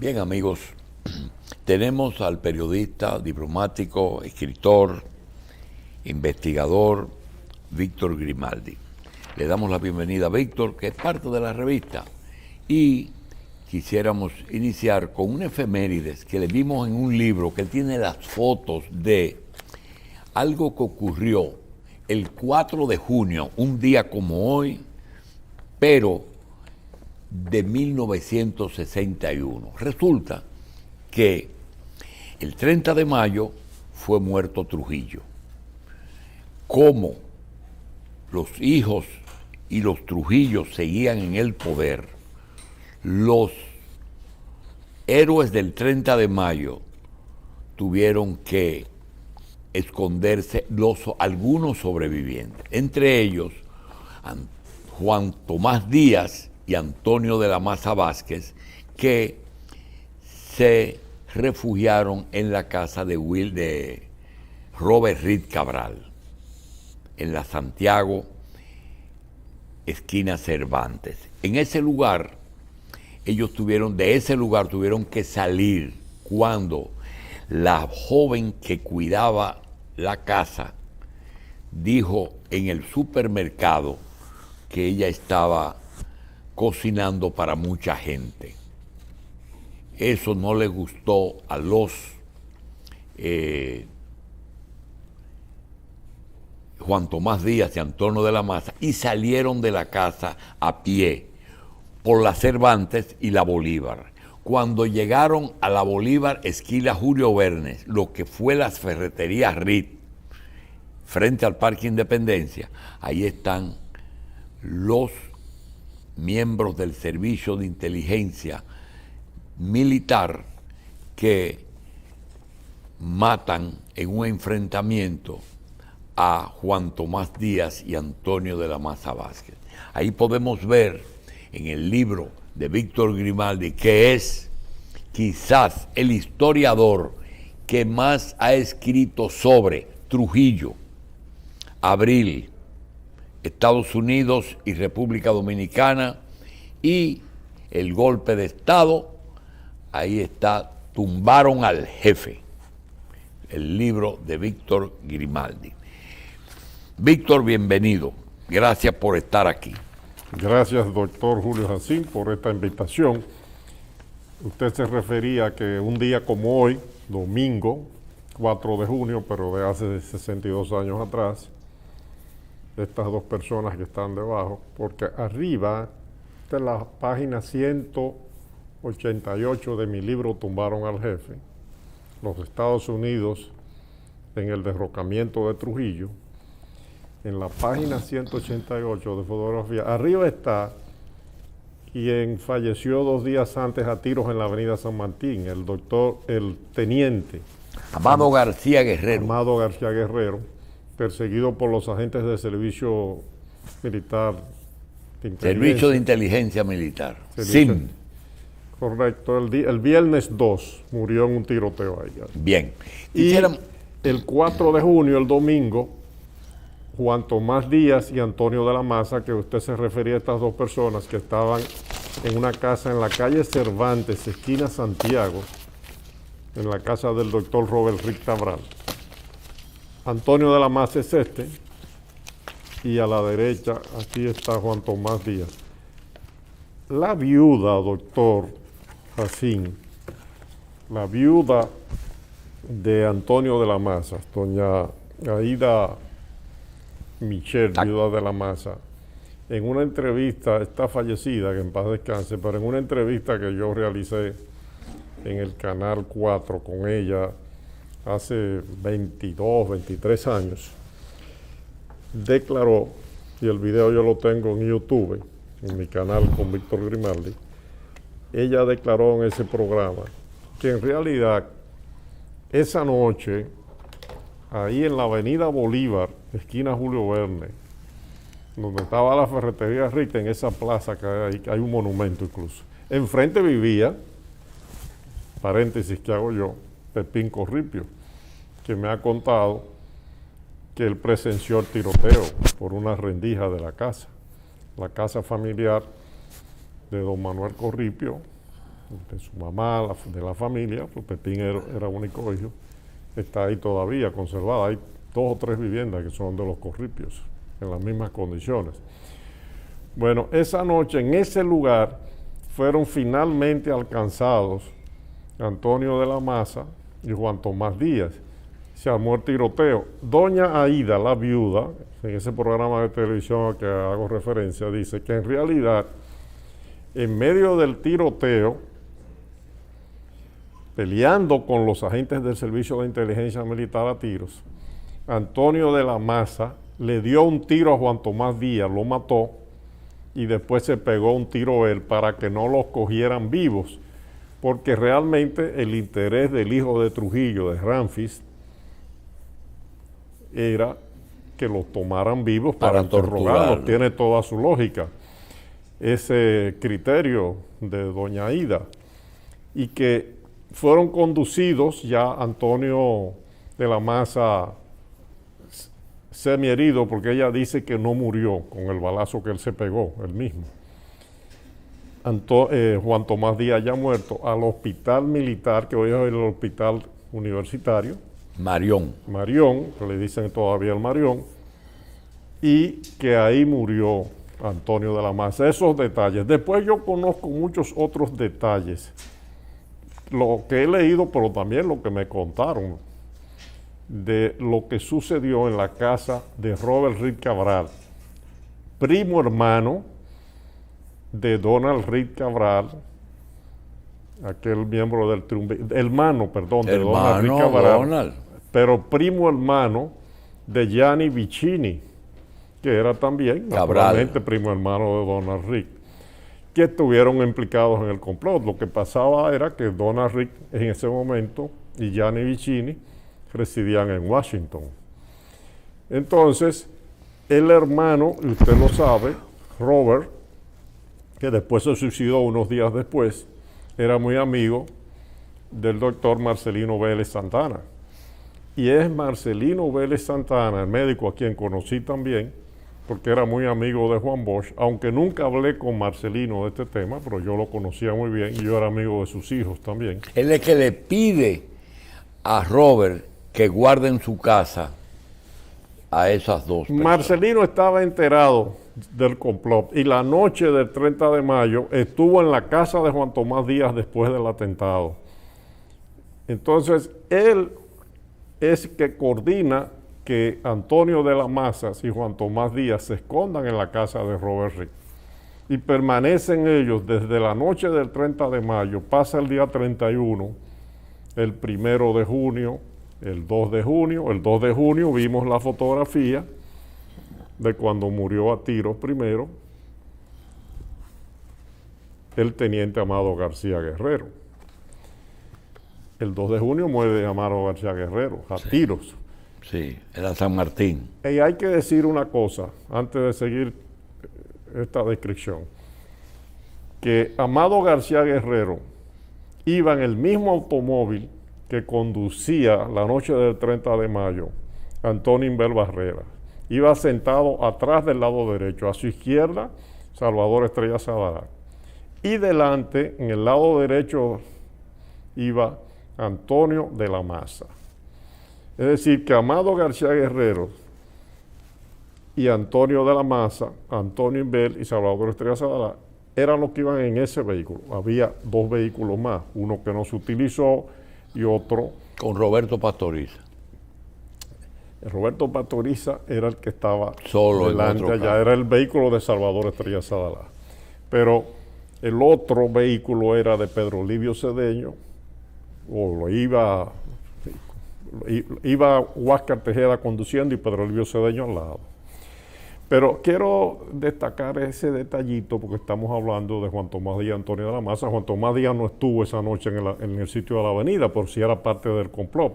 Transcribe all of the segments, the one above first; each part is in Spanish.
Bien, amigos, tenemos al periodista, diplomático, escritor, investigador, Víctor Grimaldi. Le damos la bienvenida a Víctor, que es parte de la revista, y quisiéramos iniciar con una efemérides que le vimos en un libro que tiene las fotos de algo que ocurrió el 4 de junio, un día como hoy, pero de 1961. Resulta que el 30 de mayo fue muerto Trujillo. Como los hijos y los Trujillos seguían en el poder, los héroes del 30 de mayo tuvieron que esconderse algunos sobrevivientes, entre ellos Juan Tomás Díaz y Antonio de la Maza Vázquez, que se refugiaron en la casa de Robert Reed Cabral, en la Santiago, esquina Cervantes. En ese lugar, de ese lugar tuvieron que salir cuando la joven que cuidaba la casa dijo en el supermercado que ella estaba cocinando para mucha gente. Eso no le gustó a los Juan Tomás Díaz y Antonio de la Maza y salieron de la casa a pie por la Cervantes y la Bolívar. Cuando llegaron a la Bolívar, esquina Julio Verne, lo que fue las ferreterías Reed, frente al Parque Independencia, ahí están los miembros del Servicio de Inteligencia Militar que matan en un enfrentamiento a Juan Tomás Díaz y Antonio de la Maza Vázquez. Ahí podemos ver en el libro de Víctor Grimaldi, que es quizás el historiador que más ha escrito sobre Trujillo, Abril, Estados Unidos y República Dominicana y el golpe de Estado. Ahí está, Tumbaron al Jefe, el libro de Víctor Grimaldi. Víctor, bienvenido. Gracias por estar aquí. Gracias, doctor Julio Jacín, por esta invitación. Usted se refería a que un día como hoy, domingo, 4 de junio, pero de hace 62 años atrás, estas dos personas que están debajo, porque arriba, esta es la página 188 de mi libro Tumbaron al Jefe, los Estados Unidos en el derrocamiento de Trujillo. En la página 188 de fotografía, arriba está quien falleció 2 días antes a tiros en la avenida San Martín, el teniente Amado García Guerrero. Amado García Guerrero, perseguido por los agentes de servicio militar. Servicio de Inteligencia Militar. SIM. Correcto, el viernes 2 murió en un tiroteo ahí. Bien. Y el 4 de junio, el domingo, Juan Tomás Díaz y Antonio de la Maza, que usted se refería a estas dos personas que estaban en una casa en la calle Cervantes, esquina Santiago, en la casa del doctor Robert Reed Cabral. Antonio de la Maza es este, y a la derecha aquí está Juan Tomás Díaz. La viuda, doctor Jacín, la viuda de Antonio de la Maza, doña Aida Michel, viuda de la Maza, en una entrevista, está fallecida, que en paz descanse, pero en una entrevista que yo realicé en el Canal 4 con ella hace 22, 23 años, declaró, y el video yo lo tengo en YouTube, en mi canal con Víctor Grimaldi, ella declaró en ese programa que en realidad esa noche, ahí en la avenida Bolívar, esquina Julio Verne, donde estaba la ferretería Rita, en esa plaza que hay un monumento incluso. Enfrente vivía, paréntesis que hago yo, Pepín Corripio, que me ha contado que él presenció el tiroteo por una rendija de la casa familiar de don Manuel Corripio, de su mamá, de la familia, pues Pepín era único hijo, está ahí todavía conservada. Hay 2 o 3 viviendas que son de los Corripios, en las mismas condiciones. Bueno, esa noche en ese lugar fueron finalmente alcanzados Antonio de la Maza y Juan Tomás Díaz. Se armó el tiroteo. Doña Aida, la viuda, en ese programa de televisión al que hago referencia, dice que en realidad, en medio del tiroteo, peleando con los agentes del Servicio de Inteligencia Militar a tiros, Antonio de la Maza le dio un tiro a Juan Tomás Díaz, lo mató, y después se pegó un tiro él para que no los cogieran vivos, porque realmente el interés del hijo de Trujillo, de Ramfis, era que los tomaran vivos para interrogarlos. Tiene toda su lógica ese criterio de doña Aida, y que fueron conducidos ya Antonio de la Maza semiherido, porque ella dice que no murió con el balazo que él se pegó, él mismo. Juan Tomás Díaz ya muerto, al hospital militar, que hoy es el hospital universitario. Marión, que le dicen todavía el Marión, y que ahí murió Antonio de la Maza. Esos detalles. Después yo conozco muchos otros detalles, lo que he leído, pero también lo que me contaron, de lo que sucedió en la casa de Robert Reed Cabral, primo hermano de Donald Reed Cabral, aquel miembro del triunvirato, hermano de Donald Reed Cabral, pero primo hermano de Gianni Vicini, que era también naturalmente primo hermano de Donald Reed, que estuvieron implicados en el complot. Lo que pasaba era que Donald Reed en ese momento y Gianni Vicini residían en Washington. Entonces, el hermano, y usted lo sabe, Robert, que después se suicidó unos días después, era muy amigo del doctor Marcelino Vélez Santana. Y es Marcelino Vélez Santana, el médico a quien conocí también, porque era muy amigo de Juan Bosch, aunque nunca hablé con Marcelino de este tema, pero yo lo conocía muy bien y yo era amigo de sus hijos también. Él es que le pide a Robert que guarde en su casa a esas 2 personas. Marcelino estaba enterado del complot y la noche del 30 de mayo estuvo en la casa de Juan Tomás Díaz después del atentado. Entonces, él es que coordina que Antonio de la Maza y Juan Tomás Díaz se escondan en la casa de Robert Reed. Y permanecen ellos desde la noche del 30 de mayo, pasa el día 31, el 1 de junio, el 2 de junio. El 2 de junio vimos la fotografía de cuando murió a tiros primero el teniente Amado García Guerrero. El 2 de junio muere Amado García Guerrero, a tiros. Sí, era San Martín. Y hay que decir una cosa, antes de seguir esta descripción, que Amado García Guerrero iba en el mismo automóvil que conducía la noche del 30 de mayo Antonio Inbel Barrera. Iba sentado atrás del lado derecho, a su izquierda Salvador Estrella Sadalá, y delante, en el lado derecho, iba Antonio de la Maza. Es decir, que Amado García Guerrero y Antonio de la Maza, Antonio Inbel y Salvador Estrella Sadalá, eran los que iban en ese vehículo. Había 2 vehículos más, uno que no se utilizó y otro... Con Roberto Pastoriza. Roberto Pastoriza era el que estaba solo delante allá, era el vehículo de Salvador Estrella Sadalá. Pero el otro vehículo era de Pedro Livio Cedeño, o lo iba Huáscar Tejeda conduciendo y Pedro Livio Cedeño al lado. Pero quiero destacar ese detallito porque estamos hablando de Juan Tomás Díaz y Antonio de la Maza. Juan Tomás Díaz no estuvo esa noche en el sitio de la avenida, por si era parte del complot.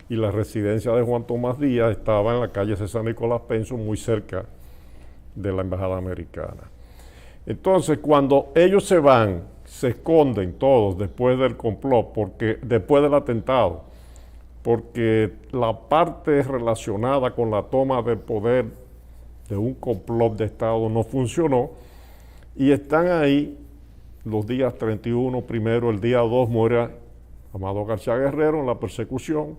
Y la residencia de Juan Tomás Díaz estaba en la calle César Nicolás Penso, muy cerca de la Embajada Americana. Entonces, cuando ellos se van, se esconden todos después del complot, después del atentado, porque la parte relacionada con la toma del poder de un complot de Estado no funcionó, y están ahí los días 31, primero, el día 2 muere Amado García Guerrero en la persecución.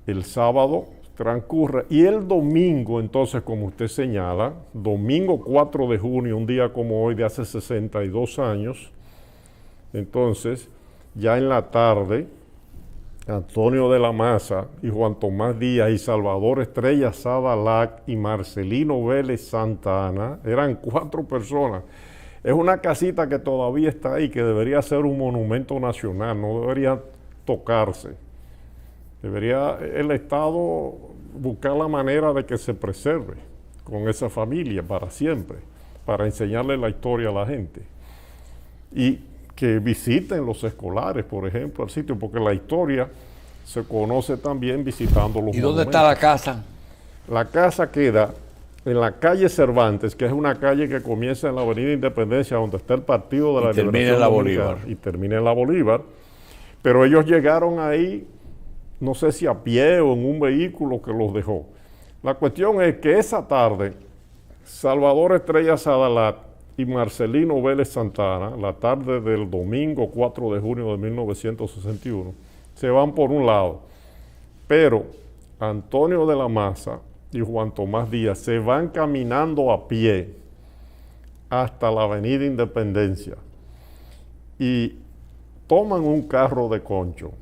El sábado transcurre y el domingo, entonces, como usted señala, domingo 4 de junio, un día como hoy de hace 62 años, entonces, ya en la tarde, Antonio de la Maza y Juan Tomás Díaz y Salvador Estrella Sadalac y Marcelino Vélez Santa Ana, eran 4 personas. Es una casita que todavía está ahí, que debería ser un monumento nacional, no debería tocarse. Debería el Estado buscar la manera de que se preserve con esa familia para siempre, para enseñarle la historia a la gente. Y que visiten los escolares, por ejemplo, el sitio, porque la historia se conoce también visitando los ¿Y dónde está la casa? La casa queda en la calle Cervantes, que es una calle que comienza en la Avenida Independencia, donde está el Partido de la Liberación termina en la Dominicana, Bolívar. y termina en la Bolívar. Pero ellos llegaron ahí, no sé si a pie o en un vehículo que los dejó. La cuestión es que esa tarde, Salvador Estrella Sadalat y Marcelino Vélez Santana, la tarde del domingo 4 de junio de 1961, se van por un lado, pero Antonio de la Maza y Juan Tomás Díaz se van caminando a pie hasta la Avenida Independencia y toman un carro de concho.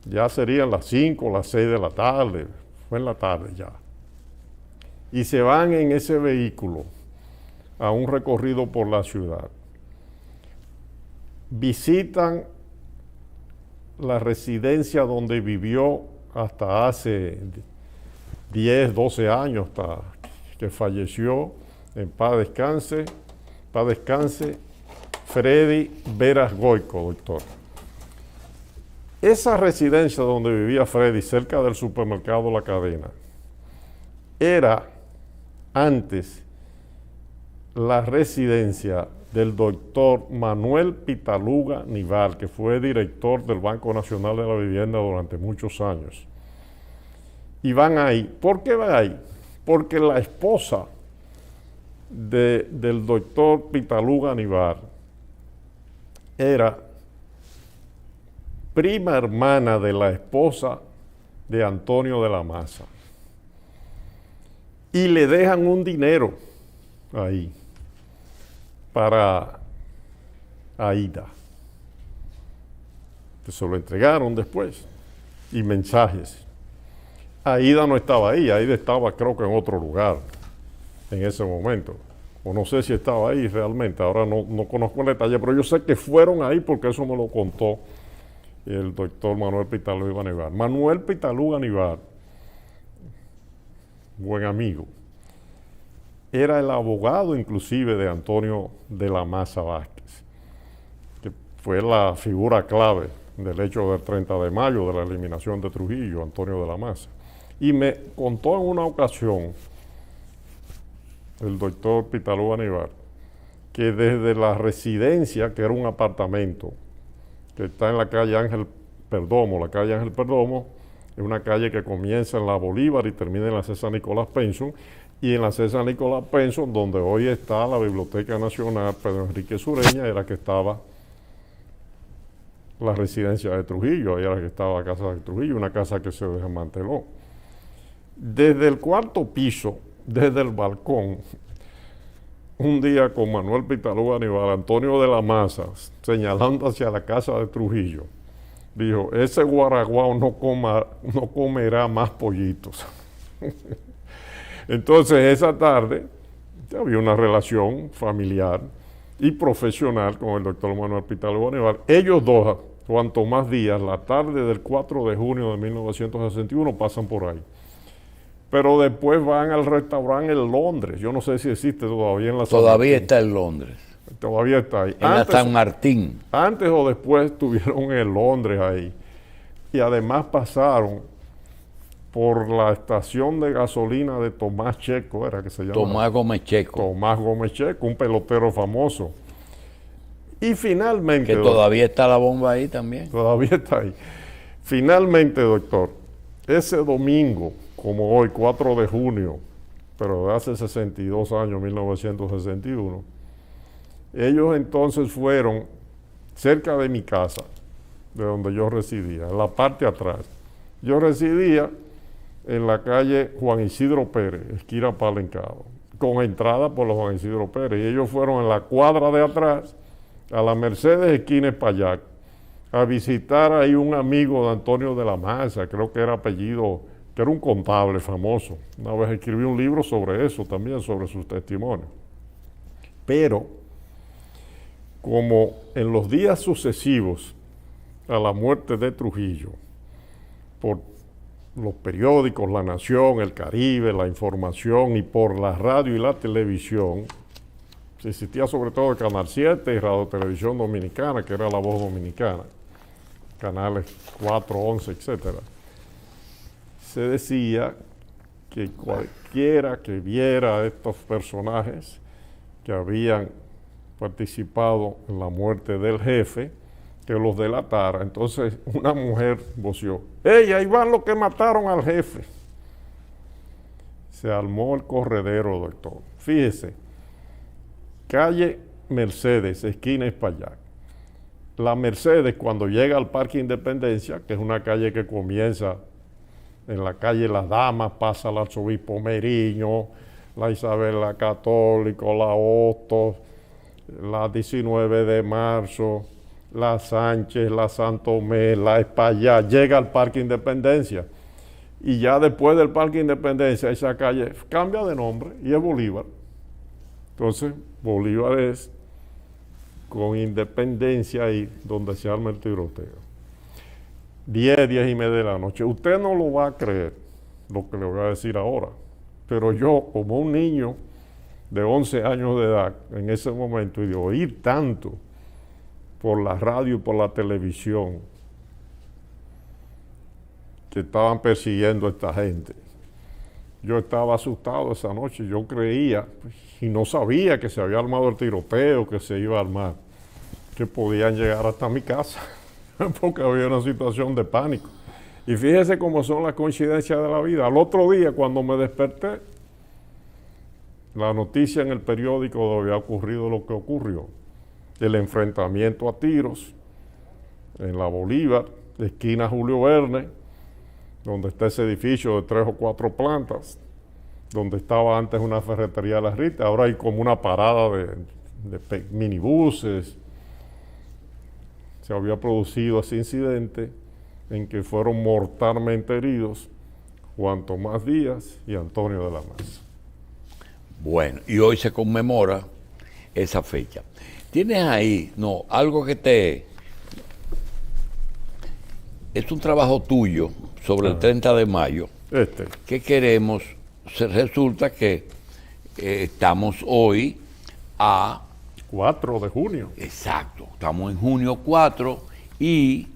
Ya serían las 5 o las 6 de la tarde, fue en la tarde ya. Y se van en ese vehículo a un recorrido por la ciudad. Visitan la residencia donde vivió hasta hace 10, 12 años, hasta que falleció, en paz descanse, Freddy Veras Goico, doctor. Esa residencia donde vivía Freddy, cerca del supermercado La Cadena, era antes la residencia del doctor Manuel Pitaluga Nival, que fue director del Banco Nacional de la Vivienda durante muchos años. Y van ahí. ¿Por qué van ahí? Porque la esposa del doctor Pitaluga Nival era prima hermana de la esposa de Antonio de la Maza. Y le dejan un dinero ahí para Aida. Que se lo entregaron después. Y mensajes. Aida no estaba ahí, Aida estaba creo que en otro lugar en ese momento. O no sé si estaba ahí realmente, ahora no conozco el detalle, pero yo sé que fueron ahí porque eso me lo contó el doctor Manuel Pitaluga Nival. Manuel Pitaluga Nival, buen amigo, era el abogado inclusive de Antonio de la Maza Vázquez, que fue la figura clave del hecho del 30 de mayo, de la eliminación de Trujillo, Antonio de la Maza. Y me contó en una ocasión el doctor Pitaluga Nival que desde la residencia, que era un apartamento, que está en la calle Ángel Perdomo, la calle Ángel Perdomo es una calle que comienza en la Bolívar y termina en la César Nicolás Penson, y en la César Nicolás Penson, donde hoy está la Biblioteca Nacional Pedro Enrique Sureña, era que estaba la residencia de Trujillo, ahí era que estaba la casa de Trujillo, una casa que se desmanteló. Desde el cuarto piso, desde el balcón, un día con Manuel Pitaluga Nival, Antonio de la Maza, señalando hacia la casa de Trujillo, dijo: ese guaraguao no comerá más pollitos. Entonces esa tarde había una relación familiar y profesional con el doctor Manuel Pitaluga Nival. Ellos dos, Juan Tomás Díaz, la tarde del 4 de junio de 1961 pasan por ahí. Pero después van al restaurante en Londres. Yo no sé si existe todavía en la San Todavía Martín. está en Londres. Todavía está ahí. En la San Martín. Antes o después estuvieron en Londres ahí. Y además pasaron por la estación de gasolina de Tomás Checo, era que se llama. Tomás Gómez Checo. Tomás Gómez Checo, un pelotero famoso. Y finalmente... Que todavía está la bomba ahí también. Todavía está ahí. Finalmente, doctor, ese domingo, como hoy, 4 de junio, pero de hace 62 años, 1961, Ellos entonces fueron cerca de mi casa, de donde yo residía, en la parte atrás. Yo residía en la calle Juan Isidro Pérez, esquina Palencado, con entrada por la Juan Isidro Pérez. Y ellos fueron en la cuadra de atrás, a la Mercedes, esquina Espaillat, a visitar ahí un amigo de Antonio de la Maza, creo que era apellido, que era un contable famoso. Una vez escribí un libro sobre eso también, sobre sus testimonios. Pero, como en los días sucesivos a la muerte de Trujillo, por los periódicos, La Nación, El Caribe, La Información, y por la radio y la televisión, se existía sobre todo el Canal 7 y Radio Televisión Dominicana, que era La Voz Dominicana, canales 4, 11, etcétera. Se decía que cualquiera que viera a estos personajes que habían participado en la muerte del jefe, que los delatara. Entonces una mujer voció: ¡Ey, ahí van los que mataron al jefe! Se armó el corredero, doctor. Fíjese, calle Mercedes, esquina Espaillat. La Mercedes, cuando llega al Parque Independencia, que es una calle que comienza en la calle Las Damas, pasa al Arzobispo Meriño, la Isabel la Católica, la Hostos, la 19 de marzo, la Sánchez, la Santomé, la Espaillat, llega al Parque Independencia. Y ya después del Parque Independencia, esa calle cambia de nombre y es Bolívar. Entonces, Bolívar es con Independencia ahí donde se arma el tiroteo. 10, 10 y media de la noche. Usted no lo va a creer lo que le voy a decir ahora, pero yo, como un niño de 11 años de edad en ese momento, y de oír tanto por la radio y por la televisión que estaban persiguiendo a esta gente, yo estaba asustado esa noche. Yo creía y no sabía que se había armado el tiroteo, que se iba a armar, que podían llegar hasta mi casa, porque había una situación de pánico. Y fíjese cómo son las coincidencias de la vida. Al otro día, cuando me desperté, la noticia en el periódico donde había ocurrido lo que ocurrió: el enfrentamiento a tiros en la Bolívar, esquina Julio Verne, donde está ese edificio de 3 o 4 plantas, donde estaba antes una ferretería de la Rita. Ahora hay como una parada de minibuses. Se había producido ese incidente en que fueron mortalmente heridos Juan Tomás Díaz y Antonio de la Maza. Bueno, y hoy se conmemora esa fecha. ¿Tienes ahí, algo que te... Es un trabajo tuyo sobre el 30 de mayo, que queremos... Resulta que estamos hoy a... 4 de junio. Exacto, estamos en junio 4 y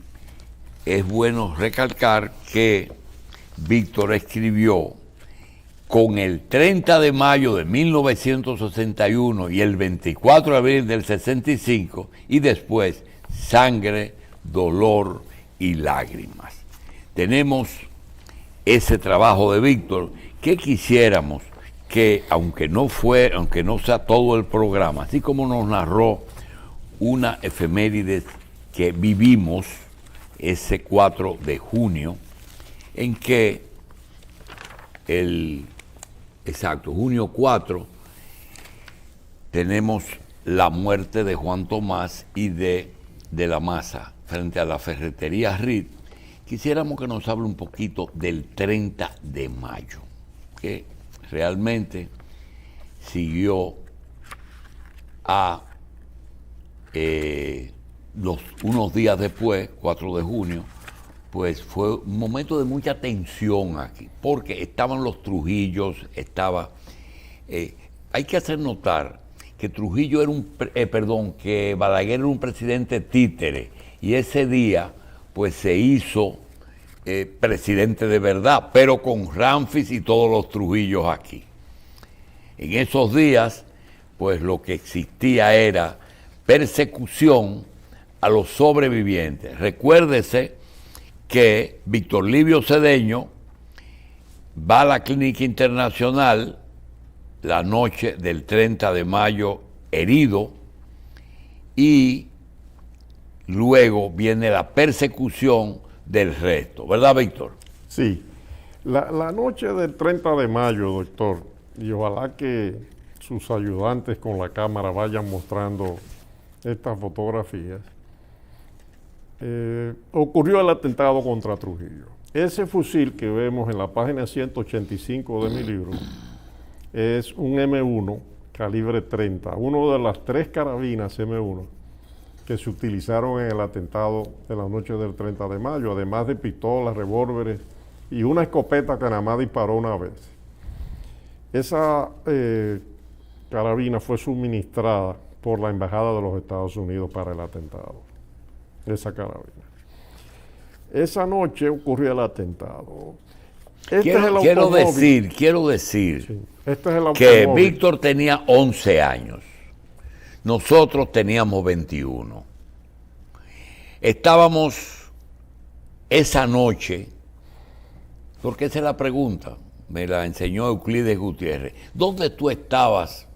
es bueno recalcar que Víctor escribió con el 30 de mayo de 1961 y el 24 de abril del 65 y después Sangre, Dolor y Lágrimas. Tenemos ese trabajo de Víctor que quisiéramos que, aunque no sea todo el programa, así como nos narró una efeméride que vivimos ese 4 de junio, en que junio 4, tenemos la muerte de Juan Tomás y de la Maza frente a la ferretería Reed. Quisiéramos que nos hable un poquito del 30 de mayo, que realmente siguió a unos días después, 4 de junio, pues fue un momento de mucha tensión aquí, porque estaban los Trujillos, hay que hacer notar que Trujillo era que Balaguer era un presidente títere, y ese día pues se hizo presidente de verdad, pero con Ramfis y todos los Trujillos aquí. En esos días, pues lo que existía era persecución a los sobrevivientes. Recuérdese que Víctor Livio Cedeño va a la Clínica Internacional la noche del 30 de mayo herido y luego viene la persecución del resto, ¿verdad, Víctor? Sí. La noche del 30 de mayo, doctor, y ojalá que sus ayudantes con la cámara vayan mostrando estas fotografías, ocurrió el atentado contra Trujillo. Ese fusil que vemos en la página 185 de mi libro es un M1 calibre 30, uno de las 3 carabinas M1 que se utilizaron en el atentado de la noche del 30 de mayo, además de pistolas, revólveres y una escopeta que nada más disparó una vez. Esa carabina fue suministrada por la Embajada de los Estados Unidos para el atentado, esa carabina. Esa noche ocurrió el atentado. Quiero decir sí, este es el que automóvil. Víctor tenía 11 años, nosotros teníamos 21. Estábamos esa noche, porque esa es la pregunta, me la enseñó Euclides Gutiérrez. ¿Dónde tú estabas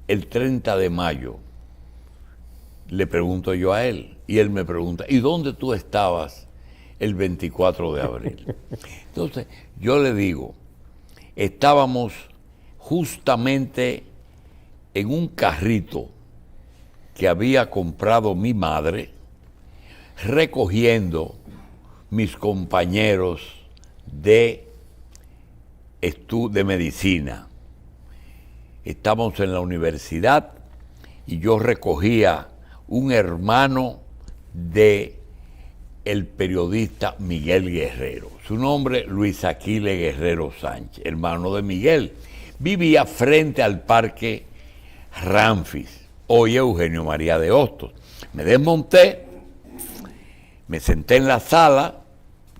el 30 de mayo? Le pregunto yo a él, y él me pregunta, ¿y dónde tú estabas el 24 de abril? Entonces, yo le digo, estábamos justamente en un carrito que había comprado mi madre, recogiendo mis compañeros de medicina. Estamos en la universidad y yo recogía un hermano de el periodista Miguel Guerrero. Su nombre, Luis Aquiles Guerrero Sánchez, hermano de Miguel. Vivía frente al Parque Ramfis, hoy Eugenio María de Hostos. Me desmonté, me senté en la sala,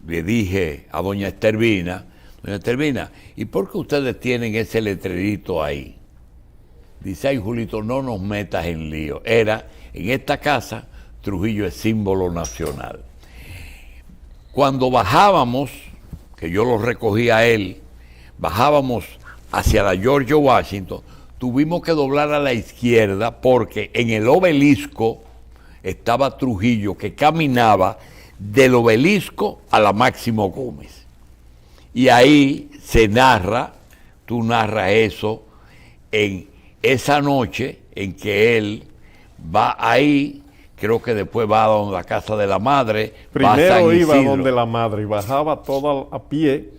le dije a doña Estervina, ¿y por qué ustedes tienen ese letrerito ahí? Dice, ay, Julito, no nos metas en lío. En esta casa, Trujillo es símbolo nacional. Cuando bajábamos, que yo lo recogí a él, bajábamos hacia la George Washington, tuvimos que doblar a la izquierda porque en el obelisco estaba Trujillo, que caminaba del obelisco a la Máximo Gómez. Y ahí se narra, tú narras eso, en esa noche en que él va ahí, creo que después va a la casa de la madre. Primero iba donde la madre y bajaba a pie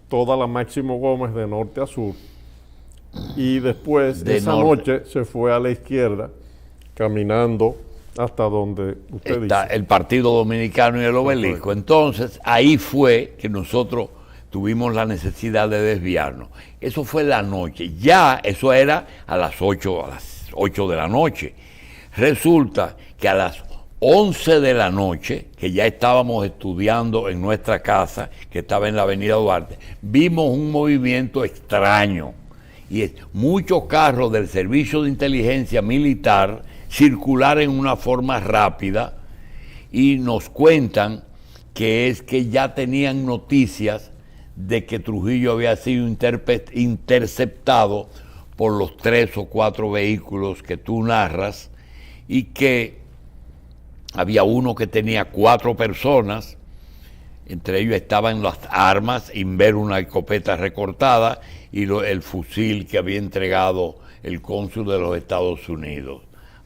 toda la Máximo Gómez de norte a sur. Y después, esa noche, se fue a la izquierda, caminando hasta donde usted está dice. El Partido Dominicano y el obelisco. Entonces, ahí fue que nosotros tuvimos la necesidad de desviarnos. Eso fue la noche. Ya eso era a las 8 de la noche. Resulta que a las 11 de la noche, que ya estábamos estudiando en nuestra casa, que estaba en la avenida Duarte, vimos un movimiento extraño. Y muchos carros del Servicio de Inteligencia Militar circular en una forma rápida, y nos cuentan que es que ya tenían noticias de que Trujillo había sido interceptado por los 3 o 4 vehículos que tú narras, y que había uno que tenía 4 personas, entre ellos estaban las armas, Inver, una escopeta recortada, y el fusil que había entregado el cónsul de los Estados Unidos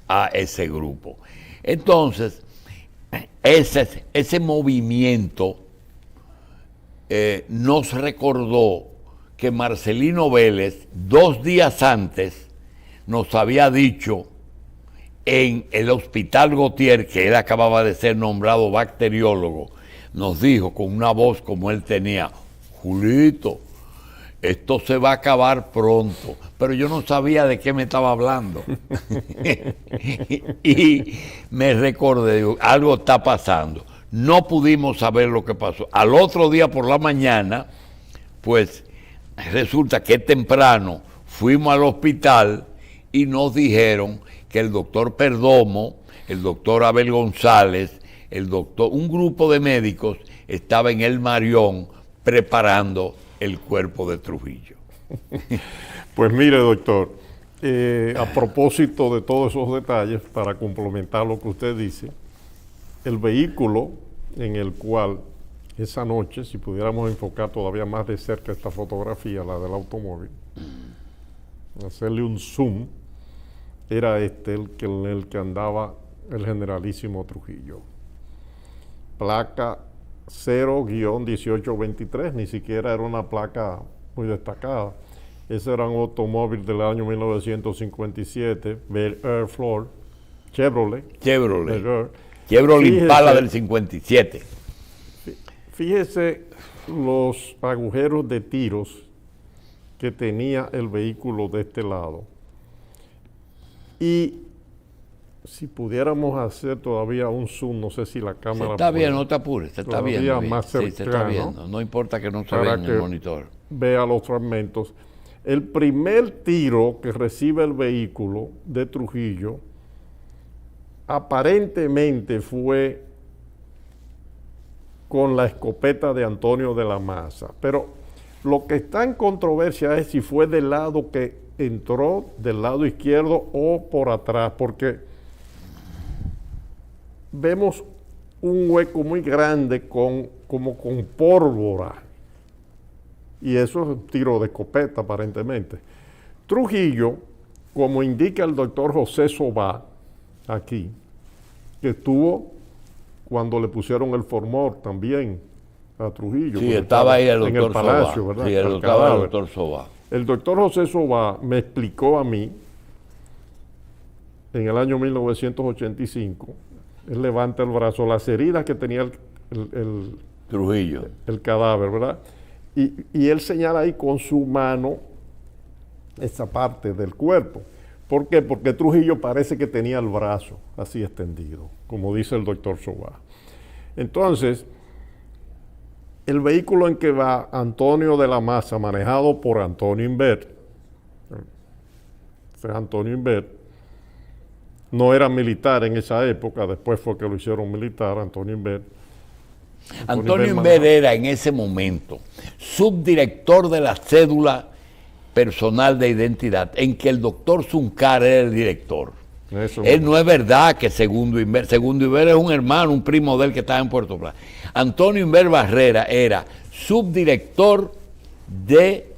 a ese grupo. Entonces, ese movimiento nos recordó que Marcelino Vélez 2 días antes nos había dicho en el Hospital Gautier, que él acababa de ser nombrado bacteriólogo, nos dijo con una voz como él tenía, Julito, esto se va a acabar pronto, pero yo no sabía de qué me estaba hablando. Y me recordé, digo, algo está pasando. No pudimos saber lo que pasó. Al otro día por la mañana, pues resulta que temprano fuimos al hospital y nos dijeron que el doctor Perdomo, el doctor Abel González, un grupo de médicos estaba en el Marión preparando el cuerpo de Trujillo. Pues mire, doctor, a propósito de todos esos detalles, para complementar lo que usted dice, el vehículo en el cual esa noche, si pudiéramos enfocar todavía más de cerca esta fotografía, la del automóvil, hacerle un zoom, era en el que andaba el generalísimo Trujillo. Placa 0-1823, ni siquiera era una placa muy destacada. Ese era un automóvil del año 1957, Bel Air Floor, Chevrolet. Chevrolet Impala del 57. Fíjese los agujeros de tiros que tenía el vehículo de este lado. Y si pudiéramos hacer todavía un zoom, no sé si la cámara... Se está bien, no te apures, se está viendo. Más cercano, sí, se está viendo. No importa que no se vea en el monitor. Vea los fragmentos. El primer tiro que recibe el vehículo de Trujillo aparentemente fue con la escopeta de Antonio de la Maza. Pero lo que está en controversia es si fue del lado que entró, del lado izquierdo o por atrás, porque vemos un hueco muy grande como con pólvora. Y eso es un tiro de escopeta, aparentemente. Trujillo, como indica el doctor José Sobá, aquí, que estuvo cuando le pusieron el formol también a Trujillo. Sí, estaba ahí el doctor en el palacio, Sobá. ¿verdad? Sí, estaba el doctor Sobá. El doctor José Sobá me explicó a mí, en el año 1985, él levanta el brazo, las heridas que tenía el Trujillo, el cadáver, ¿verdad? Y él señala ahí con su mano esa parte del cuerpo. ¿Por qué? Porque Trujillo parece que tenía el brazo así extendido, como dice el doctor Sobá. Entonces, el vehículo en que va Antonio de la Maza, manejado por Antonio Imbert, Antonio Imbert, no era militar en esa época, después fue que lo hicieron militar, Antonio Imbert. Antonio Imbert era en ese momento subdirector de la cédula personal de identidad, en que el doctor Zuncar era el director. No es verdad que Segundo Imbert es un hermano, un primo de él que estaba en Puerto Plata. Antonio Imbert Barrera era subdirector de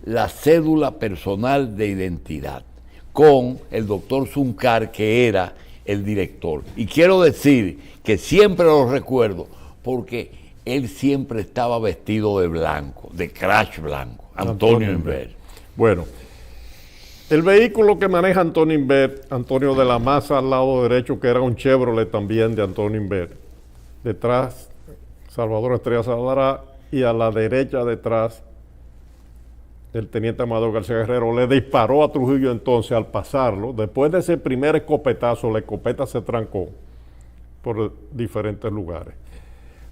la cédula personal de identidad, con el doctor Zuncar, que era el director. Y quiero decir que siempre lo recuerdo, porque él siempre estaba vestido de blanco, de crash blanco, Antonio Imbert. Bueno, el vehículo que maneja Antonio Imbert, Antonio de la Maza al lado derecho, que era un Chevrolet también de Antonio Imbert. Detrás, Salvador Estrella Salará, y a la derecha detrás, el teniente Amador García Guerrero le disparó a Trujillo entonces al pasarlo. Después de ese primer escopetazo, la escopeta se trancó por diferentes lugares.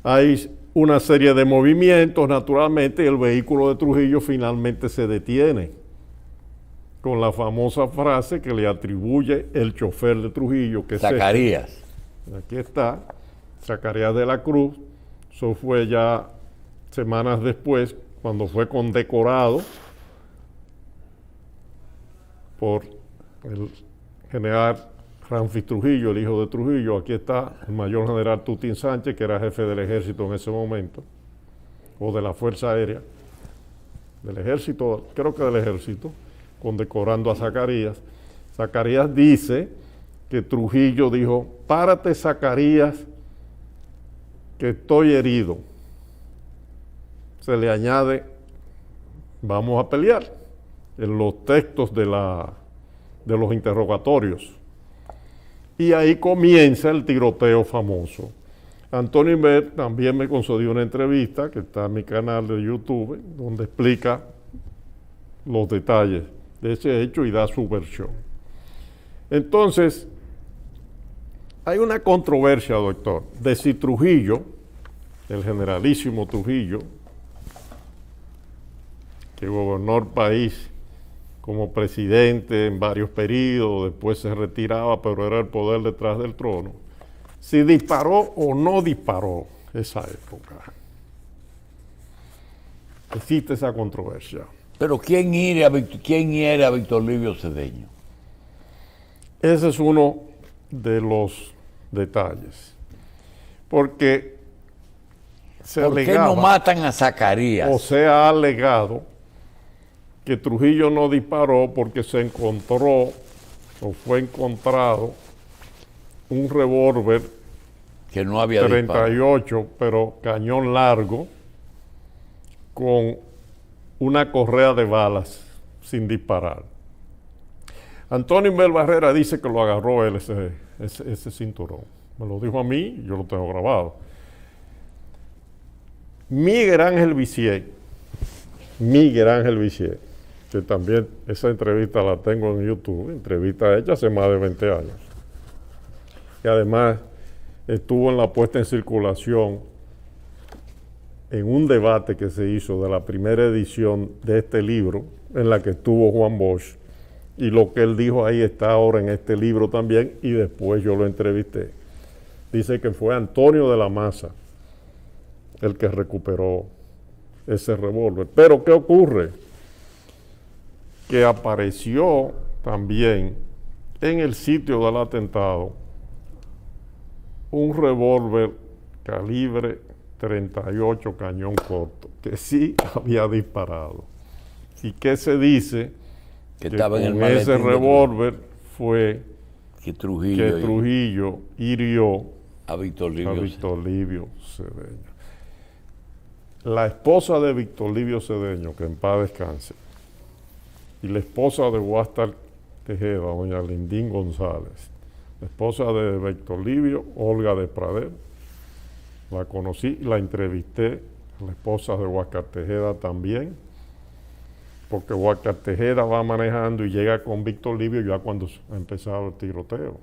Hay una serie de movimientos, naturalmente, y el vehículo de Trujillo finalmente se detiene, con la famosa frase que le atribuye el chofer de Trujillo, que Zacarías. es aquí está, Zacarías de la Cruz. Eso fue ya semanas después, cuando fue condecorado por el general Ramfis Trujillo, el hijo de Trujillo. Aquí está el mayor general Tutín Sánchez, que era jefe del ejército en ese momento, o de la Fuerza Aérea, del ejército, creo que del ejército, condecorando a Zacarías. Zacarías dice que Trujillo dijo: párate, Zacarías, que estoy herido. Se le añade: vamos a pelear, en los textos de los interrogatorios. Y ahí comienza el tiroteo famoso. Antonio Imbert también me concedió una entrevista que está en mi canal de YouTube, donde explica los detalles de ese hecho y da su versión. Entonces, hay una controversia, doctor, de si Trujillo, el generalísimo Trujillo, que gobernó el país como presidente en varios periodos, después se retiraba, pero era el poder detrás del trono, si disparó o no disparó esa época. Existe esa controversia. Pero ¿quién hiere a Víctor Livio Cedeño? Ese es uno de los detalles. Porque se ¿Por qué alegaba, no matan a Zacarías? o se ha alegado que Trujillo no disparó porque se encontró o fue encontrado un revólver Que no había disparado. 38, pero cañón largo, con una correa de balas sin disparar. Antonio Inbel Barrera dice que lo agarró él ese cinturón. Me lo dijo a mí y yo lo tengo grabado. Miguel Ángel Vicié, que también esa entrevista la tengo en YouTube, entrevista hecha hace más de 20 años. Y además estuvo en la puesta en circulación en un debate que se hizo de la primera edición de este libro, en la que estuvo Juan Bosch, y lo que él dijo ahí está ahora en este libro también, y después yo lo entrevisté. Dice que fue Antonio de la Maza el que recuperó ese revólver. Pero ¿qué ocurre? Que apareció también en el sitio del atentado un revólver calibre 38 cañón corto, que sí había disparado. Y que se dice Que estaba en el con maletín ese de revólver fue que que Trujillo Trujillo hirió a Víctor a Livio. Víctor Livio Cedeño. La esposa de Víctor Livio Cedeño, que en paz descanse, y la esposa de Huáscar Tejeda, doña Lindín González, la esposa de Víctor Livio, Olga de Pradel, la conocí, la entrevisté, la esposa de Huáscar Tejeda también, porque Huáscar Tejeda va manejando y llega con Víctor Livio ya cuando ha empezado el tiroteo.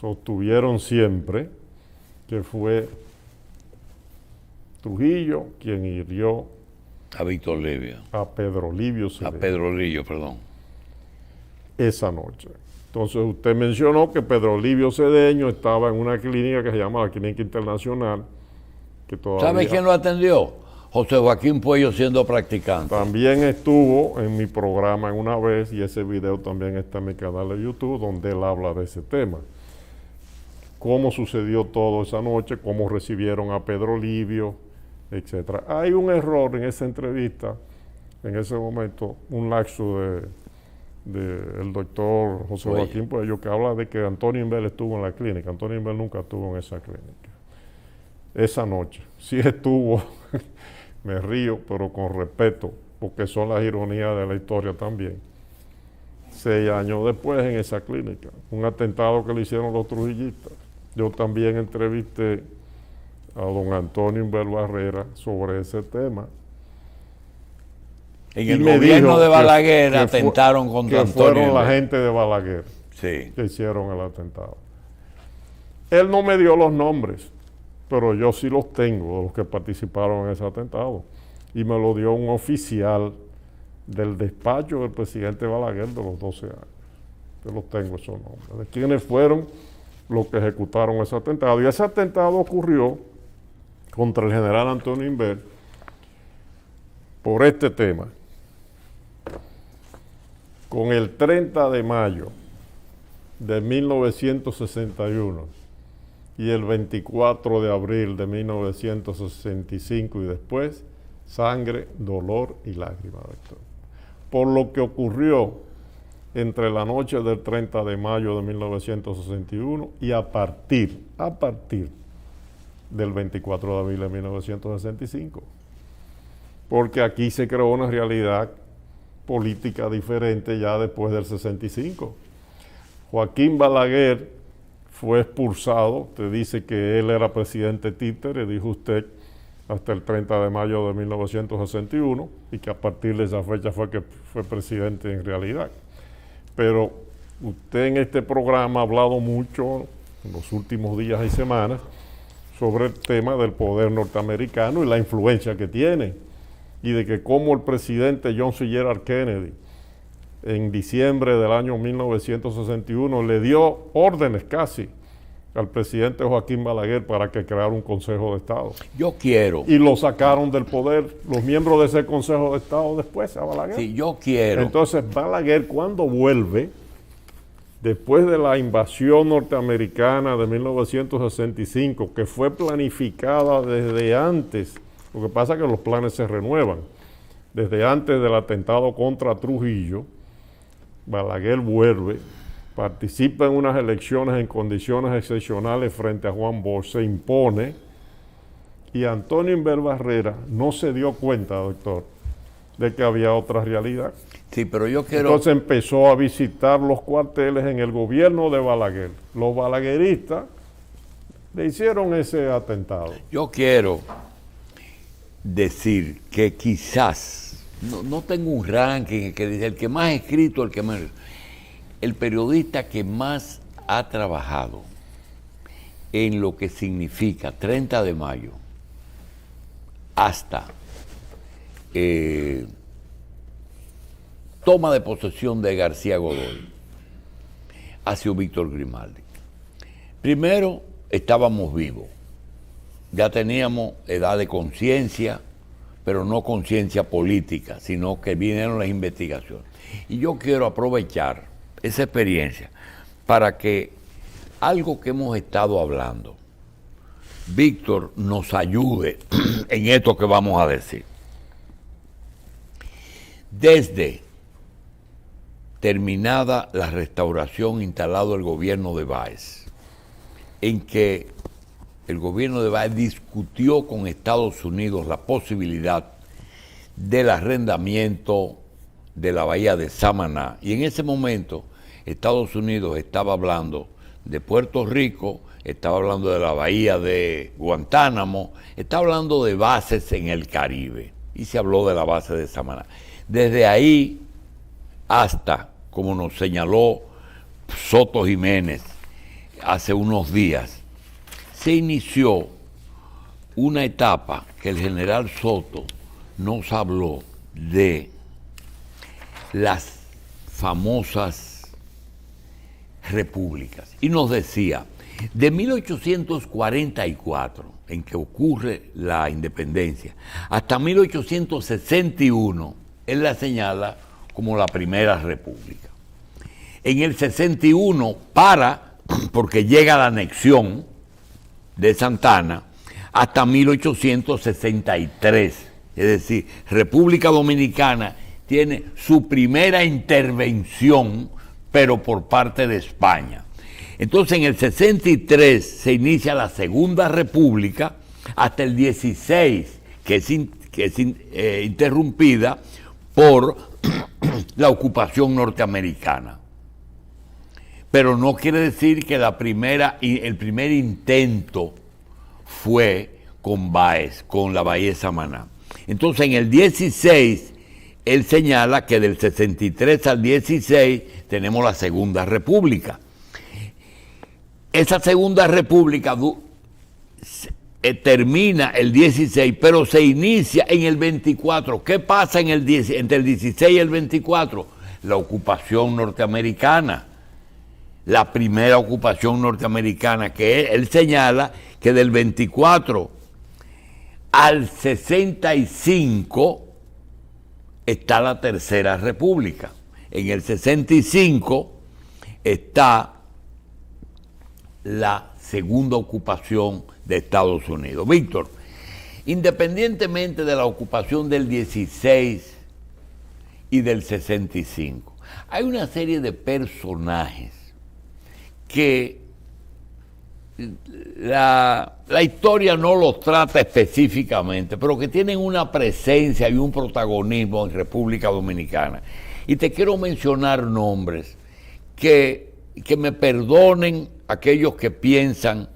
Sostuvieron siempre que fue Trujillo quien hirió A Víctor Livio. a Pedro Livio A Cedeño Pedro Lillo, perdón. esa noche. Entonces usted mencionó que Pedro Livio Cedeño estaba en una clínica que se llama la Clínica Internacional, que todavía ¿Sabe quién lo atendió? José Joaquín Puello, siendo practicante. también estuvo en mi programa una vez, y ese video también está en mi canal de YouTube, donde él habla de ese tema. Cómo sucedió todo esa noche, cómo recibieron a Pedro Livio, etcétera. Hay un error en esa entrevista, en ese momento, un laxo del doctor José Oye. Joaquín Puello, que habla de que Antonio Inbel estuvo en la clínica. Antonio Inbel nunca estuvo en esa clínica. Esa noche. Sí estuvo, me río, pero con respeto, porque son las ironías de la historia también. 6 años después en esa clínica, un atentado que le hicieron los trujillistas. Yo también entrevisté a don Antonio Inbel Barrera sobre ese tema. En Y el me gobierno dijo de Balaguer que atentaron contra que fueron Antonio la Inbel. gente de Balaguer Sí. que hicieron el atentado. Él no me dio los nombres, pero yo sí los tengo, de los que participaron en ese atentado. Y me lo dio un oficial del despacho del presidente Balaguer de los 12 años. Yo los tengo esos nombres. De quiénes fueron los que ejecutaron ese atentado. Y ese atentado ocurrió contra el general Antonio Inbel por este tema. Con el 30 de mayo de 1961 y el 24 de abril de 1965 y después, sangre, dolor y lágrimas, doctor. Por lo que ocurrió entre la noche del 30 de mayo de 1961 y a partir del 24 de abril de 1965. Porque aquí se creó una realidad política diferente ya después del 65. Joaquín Balaguer fue expulsado, usted dice que él era presidente títere, dijo usted, hasta el 30 de mayo de 1961, y que a partir de esa fecha fue que fue presidente en realidad. Pero usted en este programa ha hablado mucho en los últimos días y semanas sobre el tema del poder norteamericano y la influencia que tiene, y de que cómo el presidente John C. Gerald Kennedy en diciembre del año 1961 le dio órdenes casi al presidente Joaquín Balaguer para que creara un Consejo de Estado. Yo quiero. Y lo sacaron del poder los miembros de ese Consejo de Estado después a Balaguer. Sí, yo quiero. Entonces Balaguer, cuando vuelve después de la invasión norteamericana de 1965, que fue planificada desde antes, lo que pasa es que los planes se renuevan, desde antes del atentado contra Trujillo, Balaguer vuelve, participa en unas elecciones en condiciones excepcionales frente a Juan Bosch, se impone, y Antonio Inver Barrera no se dio cuenta, doctor, de que había otra realidad. Sí, pero yo quiero... Entonces empezó a visitar los cuarteles en el gobierno de Balaguer. Los balagueristas le hicieron ese atentado. Yo quiero decir que quizás, no tengo un ranking que dice el que más ha escrito, el que más... El periodista que más ha trabajado en lo que significa 30 de mayo hasta toma de posesión de García Godoy ha sido Víctor Grimaldi. Primero, estábamos vivos, ya teníamos edad de conciencia, pero no conciencia política, sino que vinieron las investigaciones. Y yo quiero aprovechar esa experiencia para que algo que hemos estado hablando, Víctor nos ayude en esto que vamos a decir. Desde terminada la restauración instalado el gobierno de Báez, en que el gobierno de Báez discutió con Estados Unidos la posibilidad del arrendamiento de la bahía de Samaná, y en ese momento Estados Unidos estaba hablando de Puerto Rico, estaba hablando de la bahía de Guantánamo, estaba hablando de bases en el Caribe, y se habló de la base de Samaná. Desde ahí hasta, como nos señaló Soto Jiménez hace unos días, se inició una etapa que el general Soto nos habló de las famosas repúblicas. Y nos decía, de 1844, en que ocurre la independencia, hasta 1861, él la señala como la primera república. En el 61 porque llega la anexión de Santa Ana, hasta 1863. Es decir, República Dominicana tiene su primera intervención, pero por parte de España. Entonces en el 63 se inicia la Segunda República hasta el 16, que es interrumpida por la ocupación norteamericana. Pero no quiere decir que el primer intento fue con Báez, con la bahía de Samaná. Entonces en el 16 él señala que del 63 al 16 tenemos la Segunda República. Esa Segunda República termina el 16, pero se inicia en el 24. ¿Qué pasa entre el 16 y el 24? La ocupación norteamericana. La primera ocupación norteamericana, que él señala que del 24 al 65 está la Tercera República. En el 65 está la segunda ocupación de Estados Unidos. Víctor, independientemente de la ocupación del 16 y del 65, hay una serie de personajes que la historia no los trata específicamente, pero que tienen una presencia y un protagonismo en República Dominicana. Y te quiero mencionar nombres que me perdonen aquellos que piensan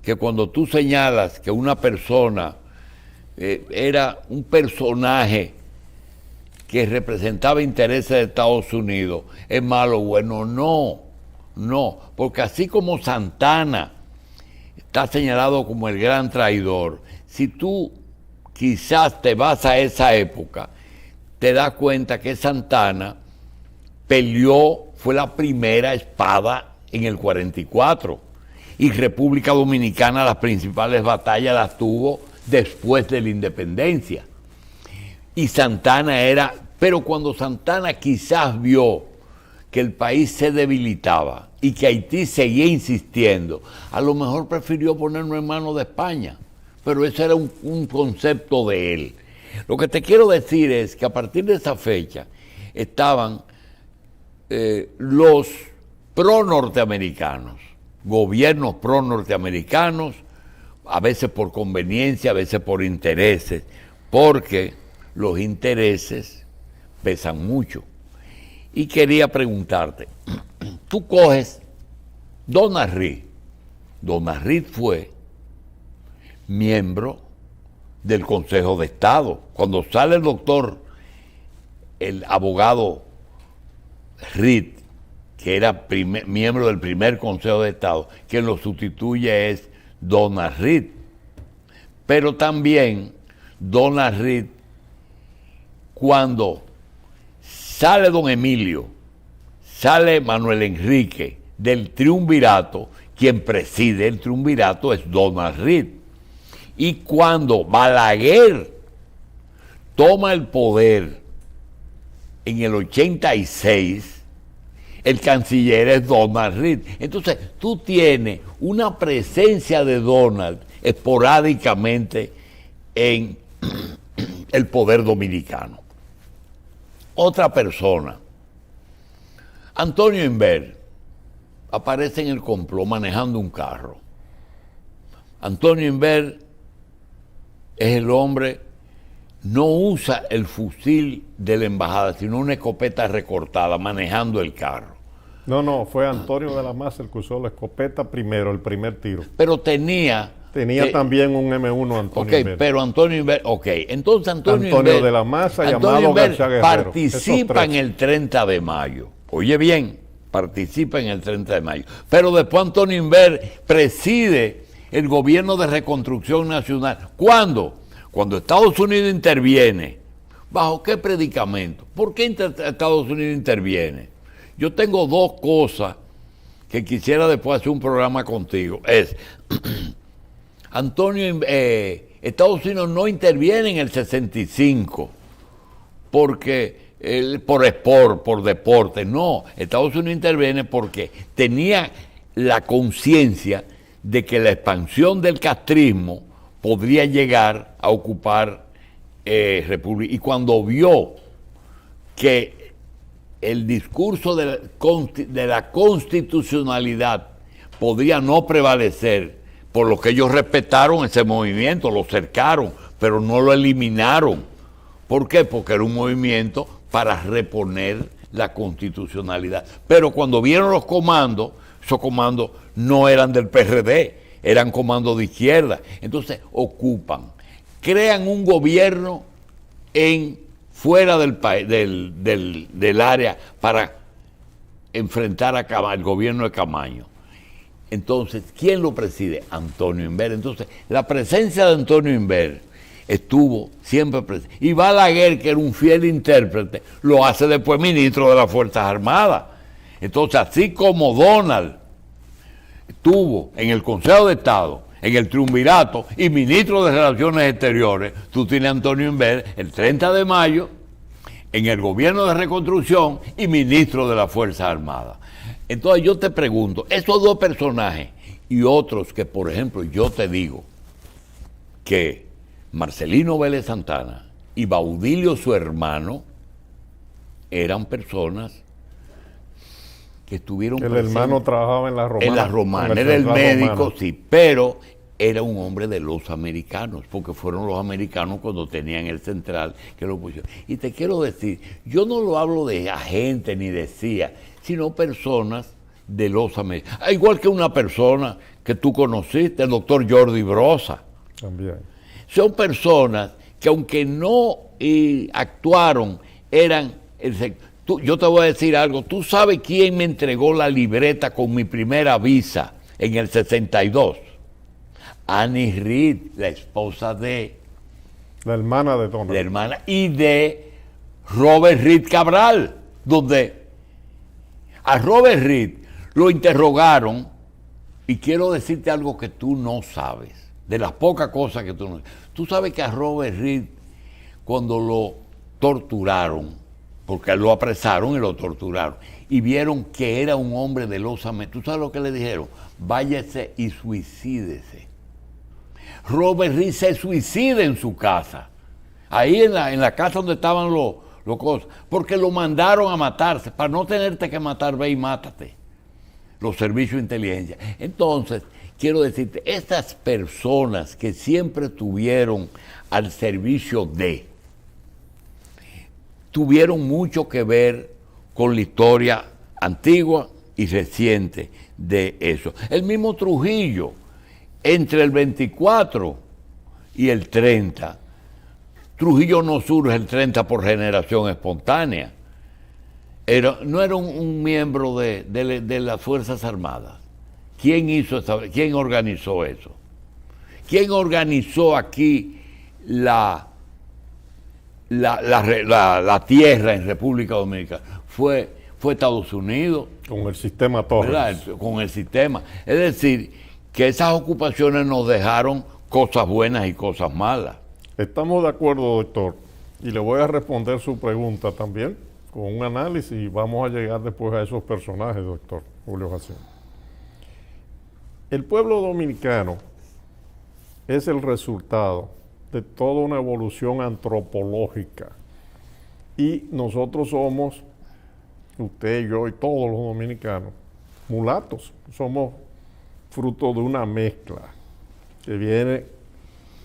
que cuando tú señalas que una persona era un personaje que representaba intereses de Estados Unidos, es malo o bueno. No, porque así como Santana está señalado como el gran traidor, si tú quizás te vas a esa época, te das cuenta que Santana fue la primera espada en el 44, y República Dominicana las principales batallas las tuvo después de la independencia. Y Santana pero cuando Santana quizás vio que el país se debilitaba, y que Haití seguía insistiendo, a lo mejor prefirió ponernos en manos de España, pero ese era un concepto de él. Lo que te quiero decir es que a partir de esa fecha estaban los pro-norteamericanos, gobiernos pro-norteamericanos, a veces por conveniencia, a veces por intereses, porque los intereses pesan mucho. Y quería preguntarte, tú coges Donald Reed. Donald Reed fue miembro del Consejo de Estado. Cuando sale el doctor, el abogado Reed, que era miembro del primer Consejo de Estado, quien lo sustituye es Donald Reed. Pero también Donald Reed, cuando sale don Emilio, sale Manuel Enrique del triunvirato, quien preside el triunvirato es Donald Reed. Y cuando Balaguer toma el poder en el 86, el canciller es Donald Reed. Entonces, tú tienes una presencia de Donald esporádicamente en el poder dominicano. Otra persona, Antonio Inver, aparece en el complot manejando un carro. Antonio Inver es el hombre, no usa el fusil de la embajada, sino una escopeta recortada, manejando el carro. No, fue Antonio de la Maza el que usó la escopeta primero, el primer tiro. Pero tenía también un M1 Antonio Inver. Pero Antonio Inver, entonces Antonio Inver, de la Maza, llamado García Guerrero, participa en el 30 de mayo. Oye bien, participa en el 30 de mayo. Pero después Antonio Inver preside el gobierno de reconstrucción nacional. ¿Cuándo? Cuando Estados Unidos interviene. ¿Bajo qué predicamento? ¿Por qué Estados Unidos interviene? Yo tengo dos cosas que quisiera después hacer un programa contigo. Estados Unidos no interviene en el 65 porque por deporte. No, Estados Unidos interviene porque tenía la conciencia de que la expansión del castrismo podría llegar a ocupar República. Y cuando vio que el discurso de la constitucionalidad podría no prevalecer, por lo que ellos respetaron ese movimiento, lo cercaron, pero no lo eliminaron. ¿Por qué? Porque era un movimiento para reponer la constitucionalidad. Pero cuando vieron los comandos, esos comandos no eran del PRD, eran comandos de izquierda. Entonces crean un gobierno fuera del país, del área, para enfrentar al gobierno de Camaño. Entonces, ¿quién lo preside? Antonio Inver. Entonces, la presencia de Antonio Inver estuvo siempre presente. Y Balaguer, que era un fiel intérprete, lo hace después ministro de las Fuerzas Armadas. Entonces, así como Donald estuvo en el Consejo de Estado, en el triunvirato y ministro de Relaciones Exteriores, tú tienes a Antonio Inver el 30 de mayo en el gobierno de reconstrucción y ministro de las Fuerzas Armadas. Entonces yo te pregunto, esos dos personajes y otros que, por ejemplo, yo te digo que Marcelino Vélez Santana y Baudilio, su hermano, eran personas que estuvieron presentes. El hermano trabajaba en la Romana. En la Romana, era el médico, romano. Sí, pero era un hombre de los americanos, porque fueron los americanos cuando tenían el central que lo pusieron. Y te quiero decir, yo no lo hablo de agente ni de CIA, sino personas de los americanos. Igual que una persona que tú conociste, el doctor Jordi Brosa. También. Son personas que aunque no actuaron, eran yo te voy a decir algo, ¿tú sabes quién me entregó la libreta con mi primera visa en el 62? Annie Reed, la esposa de... La hermana de Donald. La hermana y de Robert Reed Cabral, donde a Robert Reed lo interrogaron, y quiero decirte algo que tú no sabes, de las pocas cosas que tú no sabes. Tú sabes que a Robert Reed, cuando lo torturaron, porque lo apresaron y lo torturaron. Y vieron que era un hombre delosamente. ¿Tú sabes lo que le dijeron? Váyase y suicídese. Robert Reed se suicida en su casa. Ahí en la casa donde estaban los cosas. Porque lo mandaron a matarse. Para no tenerte que matar, ve y mátate. Los servicios de inteligencia. Entonces, quiero decirte, estas personas que siempre estuvieron al servicio tuvieron mucho que ver con la historia antigua y reciente de eso. El mismo Trujillo, entre el 24 y el 30, Trujillo no surge el 30 por generación espontánea. No era un miembro de las Fuerzas Armadas. ¿Quién organizó eso? ¿Quién organizó aquí la tierra en República Dominicana? Fue Estados Unidos. Con el sistema Torres. ¿Verdad? Con el sistema. Es decir, que esas ocupaciones nos dejaron cosas buenas y cosas malas. Estamos de acuerdo, doctor. Y le voy a responder su pregunta también, con un análisis, y vamos a llegar después a esos personajes, doctor Julio Jacinto. El pueblo dominicano es el resultado de toda una evolución antropológica. Y nosotros somos, usted, yo y todos los dominicanos, mulatos. Somos fruto de una mezcla que viene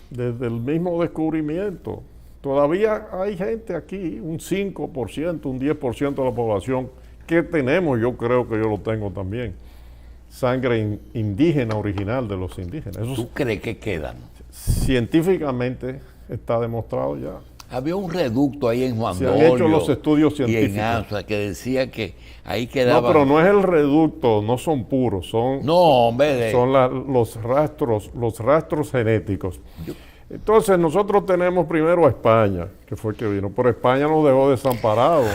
desde el mismo descubrimiento. Todavía hay gente aquí, un 5%, un 10% de la población que tenemos, yo creo que yo lo tengo también, sangre indígena original de los indígenas. Eso ¿Tú crees que quedan? Científicamente está demostrado ya. Había un reducto ahí en Juan Dolio. Se han hecho los estudios científicos. Y en Anza, que decía que ahí quedaba. No, pero no es el reducto, no son puros, son, no, hombre, son los rastros genéticos. Entonces nosotros tenemos primero a España, que fue el que vino, pero España nos dejó desamparados.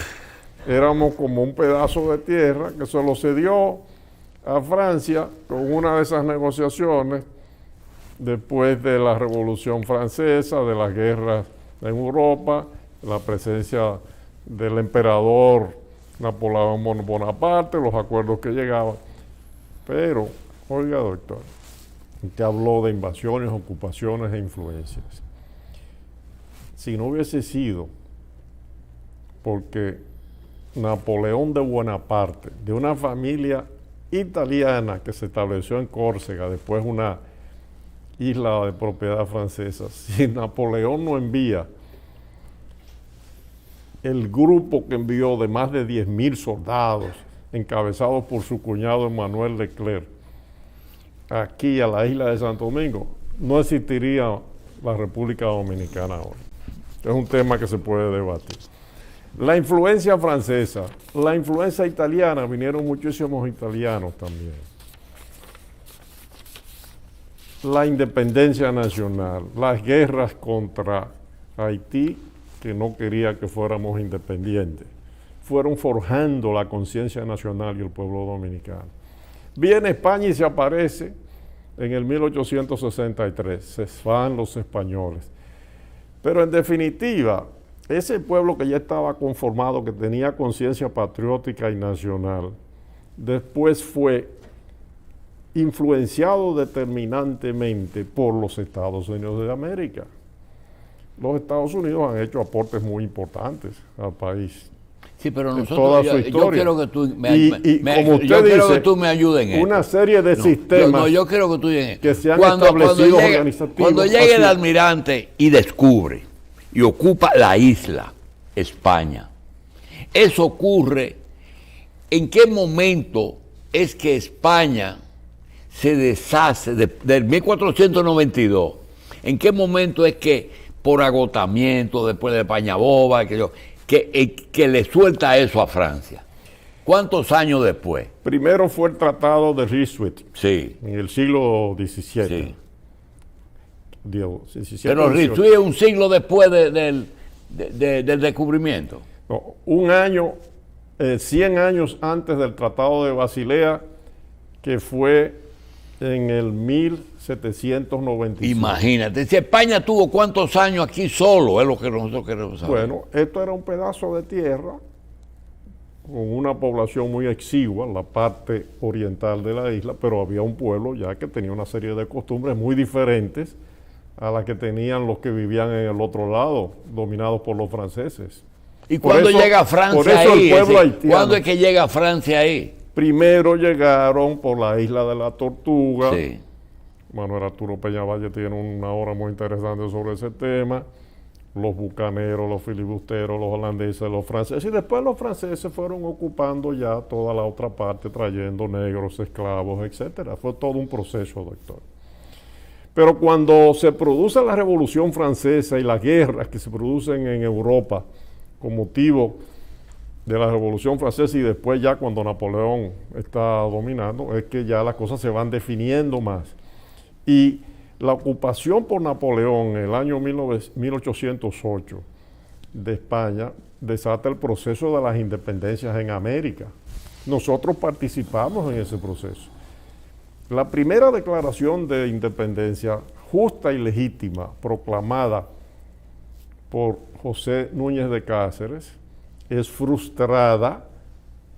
Éramos como un pedazo de tierra que se lo cedió a Francia con una de esas negociaciones después de la Revolución Francesa, de las guerras en Europa, la presencia del emperador Napoleón Bonaparte, los acuerdos que llegaban. Pero, oiga, doctor, usted habló de invasiones, ocupaciones e influencias. Si no hubiese sido porque Napoleón de Bonaparte, de una familia italiana que se estableció en Córcega, después una isla de propiedad francesa, si Napoleón no envía el grupo que envió de más de 10.000 soldados, encabezados por su cuñado Emmanuel Leclerc, aquí a la isla de Santo Domingo, no existiría la República Dominicana ahora. Es un tema que se puede debatir. La influencia francesa, la influencia italiana, vinieron muchísimos italianos también. La independencia nacional, las guerras contra Haití, que no quería que fuéramos independientes, fueron forjando la conciencia nacional y el pueblo dominicano. Viene España y se aparece en el 1863, se van los españoles. Pero en definitiva, ese pueblo que ya estaba conformado, que tenía conciencia patriótica y nacional, después fue influenciado determinantemente por los Estados Unidos de América. Los Estados Unidos han hecho aportes muy importantes al país. Sí, pero nosotros, toda su historia. yo quiero que tú quiero que tú me ayudes en esto. Una serie de sistemas yo quiero que tú llegues. Que se han establecido organizativos. Cuando llegue el almirante y descubre y ocupa la isla, España, eso ocurre, ¿en qué momento es que España se deshace del 1492? ¿En qué momento es que por agotamiento, después de España Boba, que le suelta eso a Francia? ¿Cuántos años después? Primero fue el Tratado de Ryswick, sí, en el siglo XVII. Sí. Pero Ryswick es un siglo después del descubrimiento. No, 100 años antes del Tratado de Basilea, que fue en el 1795. Imagínate, si España tuvo cuántos años aquí solo, es lo que nosotros queremos saber. Bueno, esto era un pedazo de tierra con una población muy exigua, la parte oriental de la isla, pero había un pueblo ya que tenía una serie de costumbres muy diferentes a las que tenían los que vivían en el otro lado, dominados por los franceses. ¿Y cuándo llega Francia ahí? ¿Cuándo es que llega Francia ahí? Primero llegaron por la isla de la Tortuga. Sí. Manuel Arturo Peñavalle tiene una obra muy interesante sobre ese tema. Los bucaneros, los filibusteros, los holandeses, los franceses. Y después los franceses fueron ocupando ya toda la otra parte, trayendo negros, esclavos, etcétera. Fue todo un proceso, doctor. Pero cuando se produce la Revolución Francesa y las guerras que se producen en Europa con motivo de la Revolución Francesa y después ya cuando Napoleón está dominando, es que ya las cosas se van definiendo más. Y la ocupación por Napoleón en el año 1808 de España desata el proceso de las independencias en América. Nosotros participamos en ese proceso. La primera declaración de independencia justa y legítima proclamada por José Núñez de Cáceres es frustrada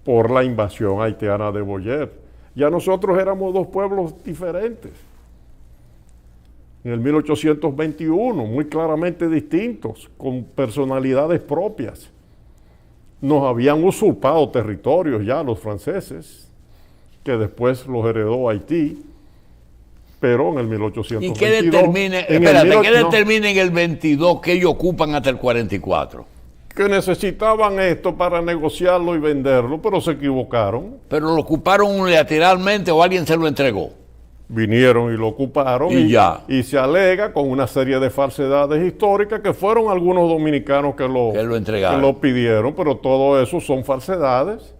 por la invasión haitiana de Boyer. Ya nosotros éramos dos pueblos diferentes. En el 1821, muy claramente distintos, con personalidades propias. Nos habían usurpado territorios ya los franceses, que después los heredó Haití, pero en el 1822... ¿Y qué determina, qué determina en el 22 que ellos ocupan hasta el 44? Que necesitaban esto para negociarlo y venderlo, pero se equivocaron. ¿Pero lo ocuparon unilateralmente o alguien se lo entregó? Vinieron y lo ocuparon y se alega con una serie de falsedades históricas que fueron algunos dominicanos que lo entregaron, que lo pidieron, pero todo eso son falsedades,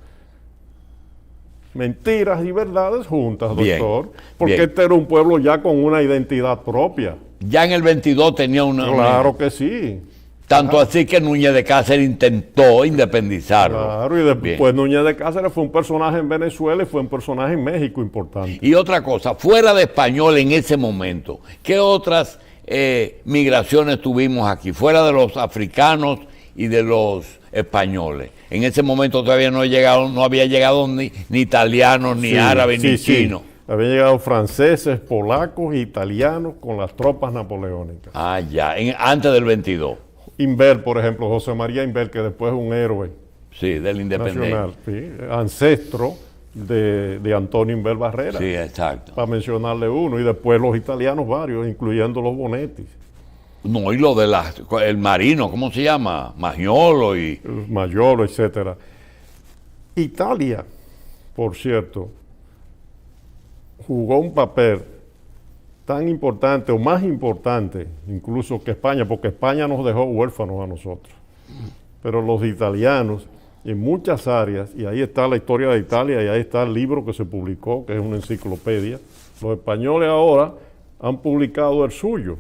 mentiras y verdades juntas, doctor, porque este era un pueblo ya con una identidad propia. Ya en el 22 tenía una... Claro que sí. Tanto así que Núñez de Cáceres intentó independizarlo. Claro, y después Núñez de Cáceres fue un personaje en Venezuela y fue un personaje en México importante. Y otra cosa, fuera de español en ese momento, ¿qué otras migraciones tuvimos aquí? Fuera de los africanos y de los españoles. En ese momento todavía no había llegado ni italianos, ni árabes, ni chinos. Habían llegado franceses, polacos, italianos con las tropas napoleónicas. Ah, ya, antes del 22. Inver, por ejemplo, José María Inver, que después es un héroe. Sí, del independencia. Nacional, sí, ancestro de Antonio Inver Barrera. Sí, exacto. Para mencionarle uno. Y después los italianos varios, incluyendo los Bonetti. No, y lo de el marino, ¿cómo se llama? Maggiolo y... Maggiolo, etcétera. Italia, por cierto, jugó un papel tan importante o más importante incluso que España, porque España nos dejó huérfanos a nosotros. Pero los italianos en muchas áreas, y ahí está la historia de Italia y ahí está el libro que se publicó, que es una enciclopedia, los españoles ahora han publicado el suyo.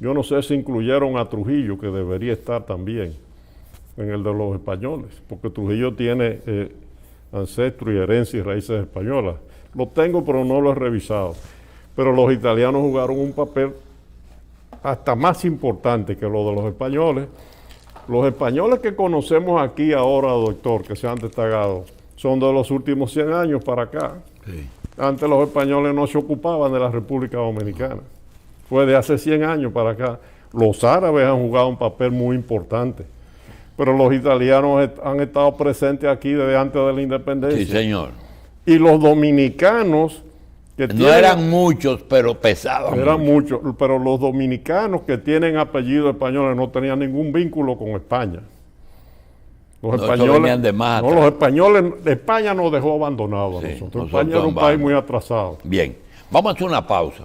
Yo no sé si incluyeron a Trujillo, que debería estar también en el de los españoles, porque Trujillo tiene ancestro y herencia y raíces españolas. Lo tengo, pero no lo he revisado. Pero los italianos jugaron un papel hasta más importante que lo de los españoles. Los españoles que conocemos aquí ahora, doctor, que se han destacado, son de los últimos 100 años para acá. Sí. Antes los españoles no se ocupaban de la República Dominicana. Fue de hace 100 años para acá. Los árabes han jugado un papel muy importante. Pero los italianos han estado presentes aquí desde antes de la independencia. Sí, señor. Y los dominicanos... No eran muchos, pero pesaban. Eran muchos, pero los dominicanos que tienen apellidos españoles no tenían ningún vínculo con España. Los españoles venían de más. No, los españoles, España nos dejó abandonados a nosotros. España era un país muy atrasado. Bien, vamos a hacer una pausa.